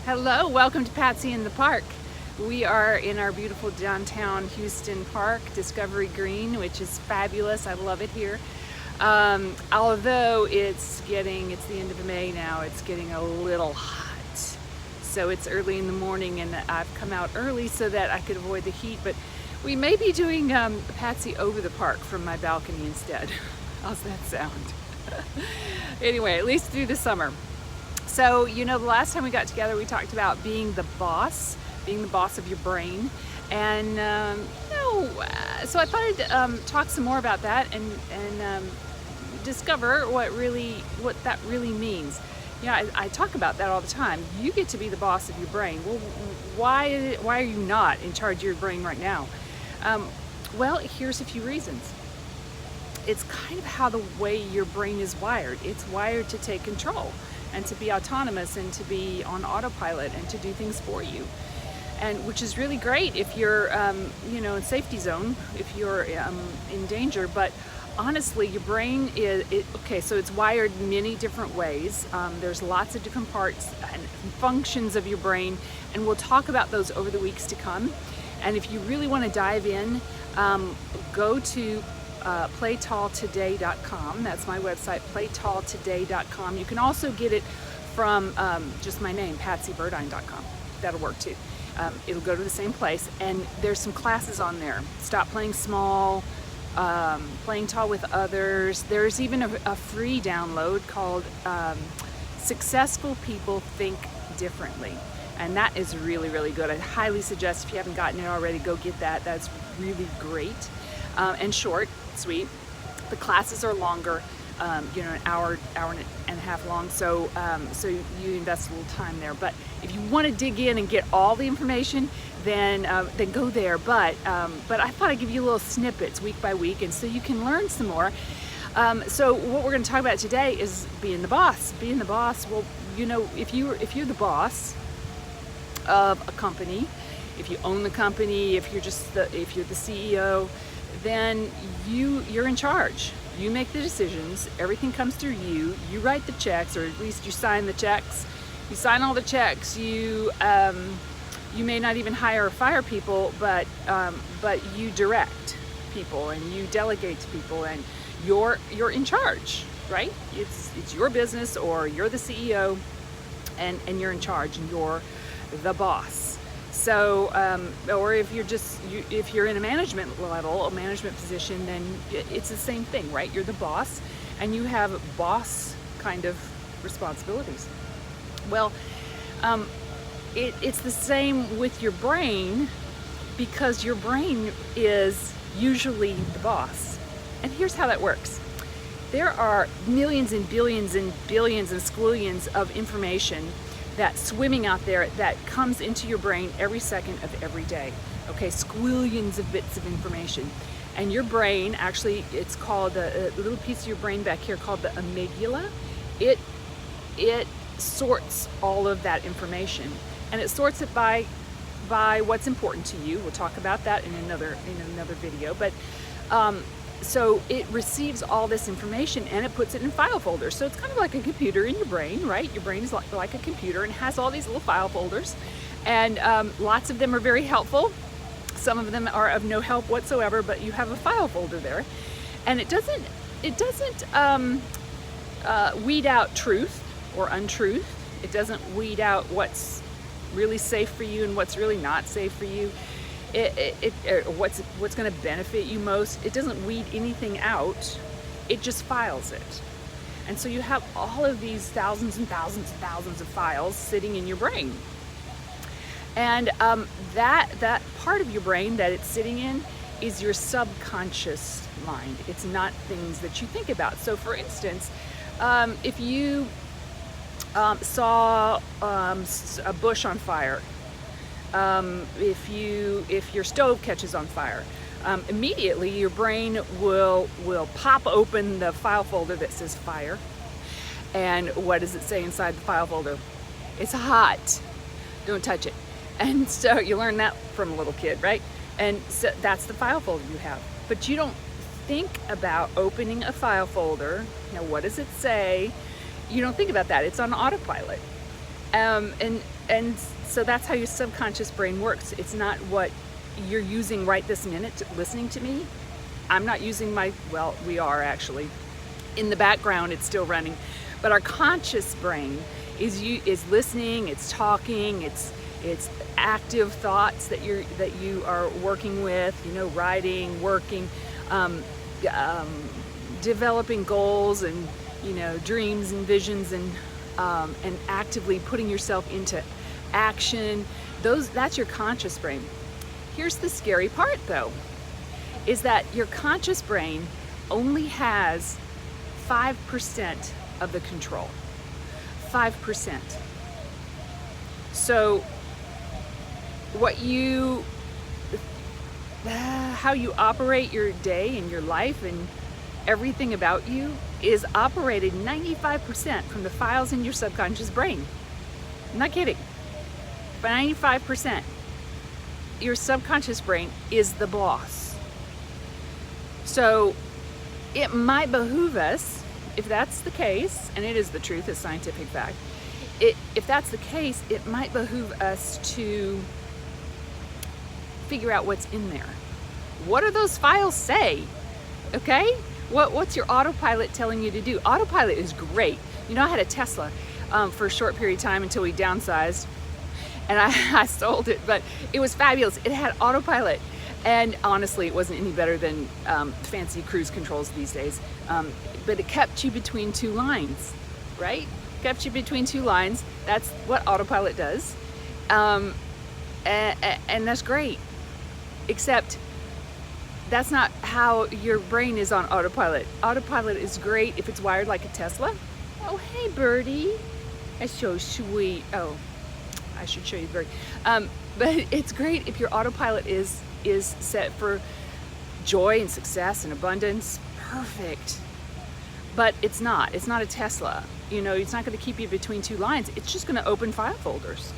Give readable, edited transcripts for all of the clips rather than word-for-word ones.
Hello, welcome to Patsy in the Park. We are in our beautiful downtown Houston park, Discovery Green, which is fabulous. I love it here. Although it's the end of May now, it's getting a little hot. So it's early in the morning and I've come out early so that I could avoid the heat, but we may be doing Patsy over the park from my balcony instead. How's that sound? Anyway, at least through the summer. So, the last time we got together, we talked about being the boss of your brain. And, so I thought I'd talk some more about that and discover what that really means. I talk about that all the time. You get to be the boss of your brain. Well, why are you not in charge of your brain right now? Well, here's a few reasons. It's kind of how the way your brain is wired. It's wired to take control and to be autonomous and to be on autopilot and to do things for you. And which is really great if you're, in safety zone, if you're in danger. But honestly, your brain so it's wired many different ways. There's lots of different parts and functions of your brain, and we'll talk about those over the weeks to come. And if you really want to dive in, go to playtalltoday.com. That's my website, playtalltoday.com. You can also get it from just my name, patsyburdine.com. That'll work too. It'll go to the same place, and there's some classes on there. Stop playing small, playing tall with others. There's even a free download called Successful People Think Differently. And that is really, really good. I highly suggest, if you haven't gotten it already, go get that. That's really great. And short, sweet. The classes are longer, an hour and a half long. So you invest a little time there. But if you want to dig in and get all the information, then go there. But I thought I'd give you little snippets week by week, and so you can learn some more. So what we're going to talk about today is being the boss. Being the boss. Well, if you're the boss of a company, if you own the company, if you're the CEO, then you're in charge. You make the decisions. Everything comes through you. You write the checks, or at least you sign the checks. You sign all the checks. You may not even hire or fire people, but you direct people and you delegate to people, and you're in charge, right? It's your business, or you're the CEO, and you're in charge, and you're the boss. So, or if you're in a management level, a management position, then it's the same thing, right? You're the boss, and you have boss kind of responsibilities. Well, it's the same with your brain, because your brain is usually the boss. And here's how that works. There are millions and billions and billions and squillions of information that's swimming out there that comes into your brain every second of every day. Okay, squillions of bits of information. And your brain, actually, it's called a little piece of your brain back here called the amygdala. It sorts all of that information, and it sorts it by what's important to you. We'll talk about that in another video. But so it receives all this information and it puts it in file folders. So it's kind of like a computer in your brain, right? Your brain is like a computer and has all these little file folders, and lots of them are very helpful. Some of them are of no help whatsoever, but you have a file folder there, and it doesn't weed out truth or untruth. It doesn't weed out what's really safe for you and what's really not safe for you. What's going to benefit you most. It doesn't weed anything out. It just files it. And so you have all of these thousands and thousands and thousands of files sitting in your brain. And that part of your brain that it's sitting in is your subconscious mind. It's not things that you think about. So for instance, if you saw a bush on fire, if your stove catches on fire, immediately your brain will pop open the file folder that says fire. And what does it say inside the file folder? It's hot. Don't touch it. And so you learn that from a little kid, right? And so that's the file folder you have. But you don't think about opening a file folder. Now, what does it say? You don't think about that. It's on autopilot. And so that's how your subconscious brain works. It's not what you're using right this minute listening to me. I'm not using well, we are actually. In the background, it's still running. But our conscious brain is listening, it's talking, it's active thoughts that you are working with, writing, working, developing goals and dreams and visions, and actively putting yourself into action. That's your conscious brain. Here's the scary part though, is that your conscious brain only has 5% of the control. 5%. So how you operate your day and your life and everything about you is operated 95% from the files in your subconscious brain. I'm not kidding. But 95%. Your subconscious brain is the boss. So it might behoove us, if that's the case, and it is the truth, it's scientific fact, if that's the case, it might behoove us to figure out what's in there. What do those files say? Okay? What's your autopilot telling you to do? Autopilot is great. I had a Tesla for a short period of time until we downsized, and I sold it, but it was fabulous. It had autopilot, and honestly, it wasn't any better than fancy cruise controls these days. But it kept you between two lines, right? Kept you between two lines. That's what autopilot does, and that's great. Except that's not how your brain is on autopilot. Autopilot is great if it's wired like a Tesla. Oh, hey, birdie. That's so sweet. Oh, I should show you the bird. But it's great if your autopilot is set for joy and success and abundance. Perfect. But it's not. It's not a Tesla. It's not going to keep you between two lines. It's just going to open file folders.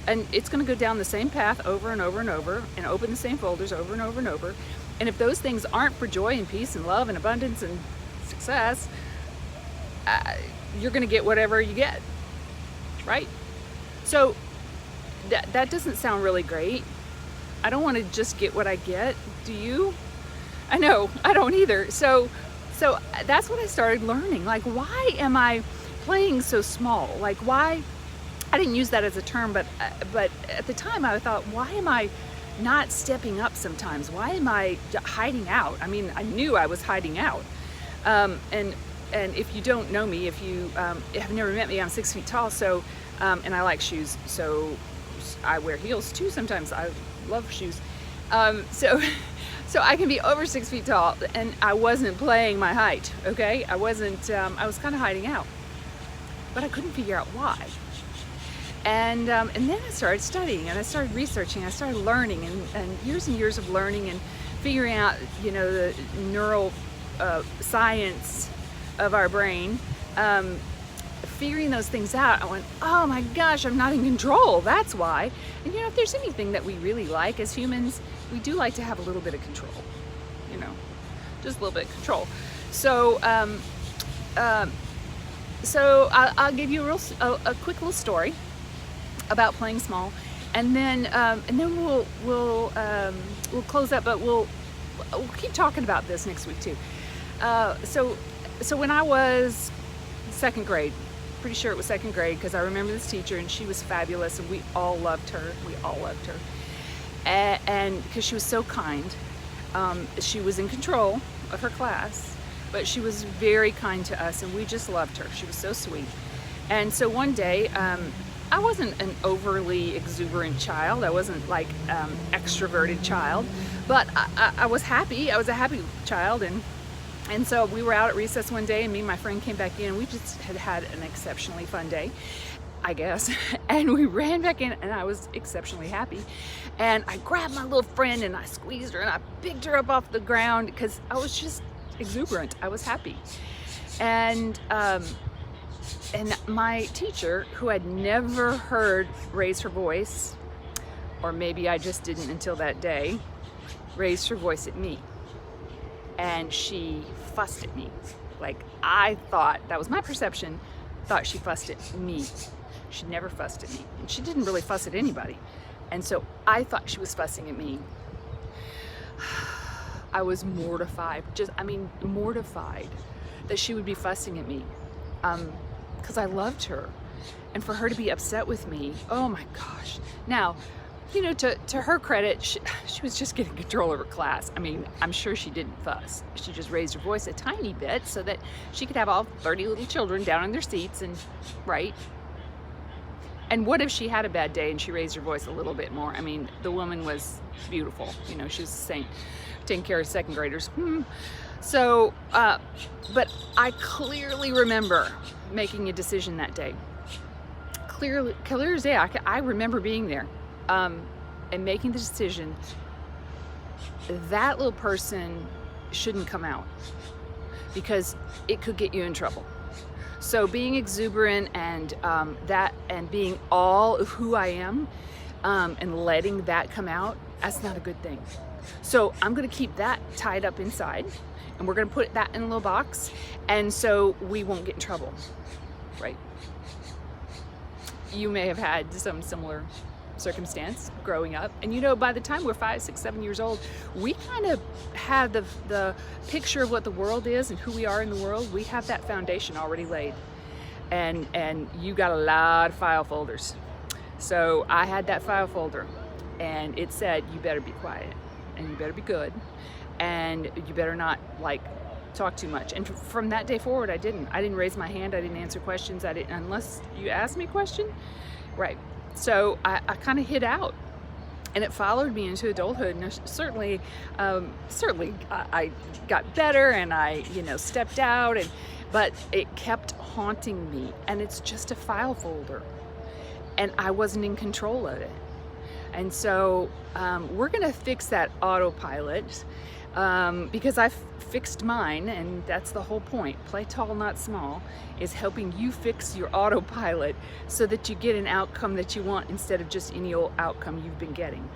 And it's going to go down the same path over and over and over and open the same folders over and over and over. And if those things aren't for joy and peace and love and abundance and success, you're going to get whatever you get, right? So that doesn't sound really great. I don't want to just get what I get. Do you? I know, I don't either. So that's what I started learning. Like, why am I playing so small? Like, why? I didn't use that as a term, but at the time I thought, why am I not stepping up sometimes? Why am I hiding out? I mean, I knew I was hiding out. And if you don't know me, if you have never met me, I'm 6 feet tall. So, and I like shoes. So I wear heels too sometimes. I love shoes. So I can be over 6 feet tall, and I wasn't playing my height. Okay, I wasn't. I was kind of hiding out, but I couldn't figure out why. And then I started studying, and I started researching, I started learning, and years of learning and figuring out, the neural science of our brain, figuring those things out. I went, oh my gosh, I'm not in control, that's why. And if there's anything that we really like as humans, we do like to have a little bit of control, just a little bit of control. So I'll give you a quick little story about playing small, and then we'll close up, but we'll keep talking about this next week too. So when I was second grade, pretty sure it was second grade, because I remember this teacher, and she was fabulous, and we all loved her. And because she was so kind. She was in control of her class, but she was very kind to us, and we just loved her. She was so sweet. And so one day, I wasn't an overly exuberant child. I wasn't like extroverted child, but I was happy. I was a happy child, and so we were out at recess one day, and me and my friend came back in. We just had an exceptionally fun day, I guess. And we ran back in, and I was exceptionally happy. And I grabbed my little friend, and I squeezed her, and I picked her up off the ground because I was just exuberant. I was happy. And my teacher, who I'd never heard raise her voice, or maybe I just didn't until that day, raised her voice at me. And she fussed at me. Like, I thought, that was my perception, thought she fussed at me. She never fussed at me, and she didn't really fuss at anybody. And so I thought she was fussing at me. I was mortified, mortified that she would be fussing at me, because I loved her. And for her to be upset with me, oh my gosh. Now, you know, to her credit, she was just getting control of her class. I mean, I'm sure she didn't fuss. She just raised her voice a tiny bit so that she could have all 30 little children down in their seats, and right? And what if she had a bad day and she raised her voice a little bit more? I mean, the woman was beautiful. You know, she was a saint, taking care of second graders. So, but I clearly remember making a decision that day. Clear as day, I remember being there. And making the decision that little person shouldn't come out, because it could get you in trouble. So being exuberant and being all of who I am, and letting that come out, that's not a good thing. So I'm gonna keep that tied up inside, and we're gonna put that in a little box, and so we won't get in trouble, right? You may have had some similar circumstance growing up, and you know, by the time we're 5, 6, 7 years old, we kind of have the picture of what the world is and who we are in the world. We have that foundation already laid, and you got a lot of file folders. So I had that file folder, and it said, you better be quiet, and you better be good, and you better not like talk too much. And from that day forward, I didn't raise my hand, I didn't answer questions, I didn't, unless you asked me a question, right? So I kind of hid out, and it followed me into adulthood. And certainly I got better, and I, you know, stepped out, but it kept haunting me. And it's just a file folder, and I wasn't in control of it. And so we're gonna fix that autopilot, because I've fixed mine, and that's the whole point. Play tall, not small, is helping you fix your autopilot so that you get an outcome that you want instead of just any old outcome you've been getting.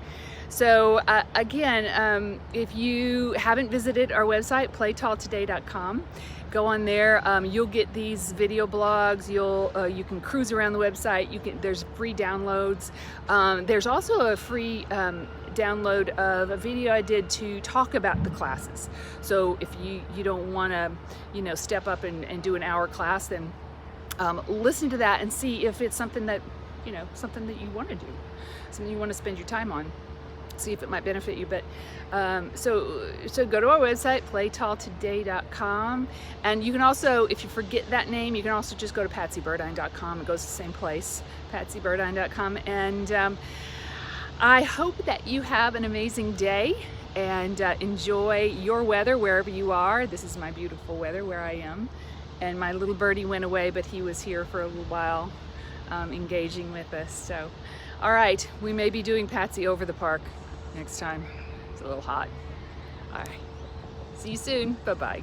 So again, if you haven't visited our website, playtalltoday.com, go on there. You'll get these video blogs. You can cruise around the website. There's free downloads. There's also a free download of a video I did to talk about the classes. So if you don't want to, you know, step up and do an hour class, then listen to that and see if it's something that, you know, something that you want to do, something you want to spend your time on. See if it might benefit you. But so go to our website, playtalltoday.com, and you can also, if you forget that name, you can also just go to patsyburdine.com. It goes to the same place, patsyburdine.com. And I hope that you have an amazing day, and enjoy your weather wherever you are. This is my beautiful weather where I am, and my little birdie went away, but he was here for a little while, engaging with us. So all right, we may be doing Patsy over the park next time. It's a little hot. All right, see you soon. Bye-bye.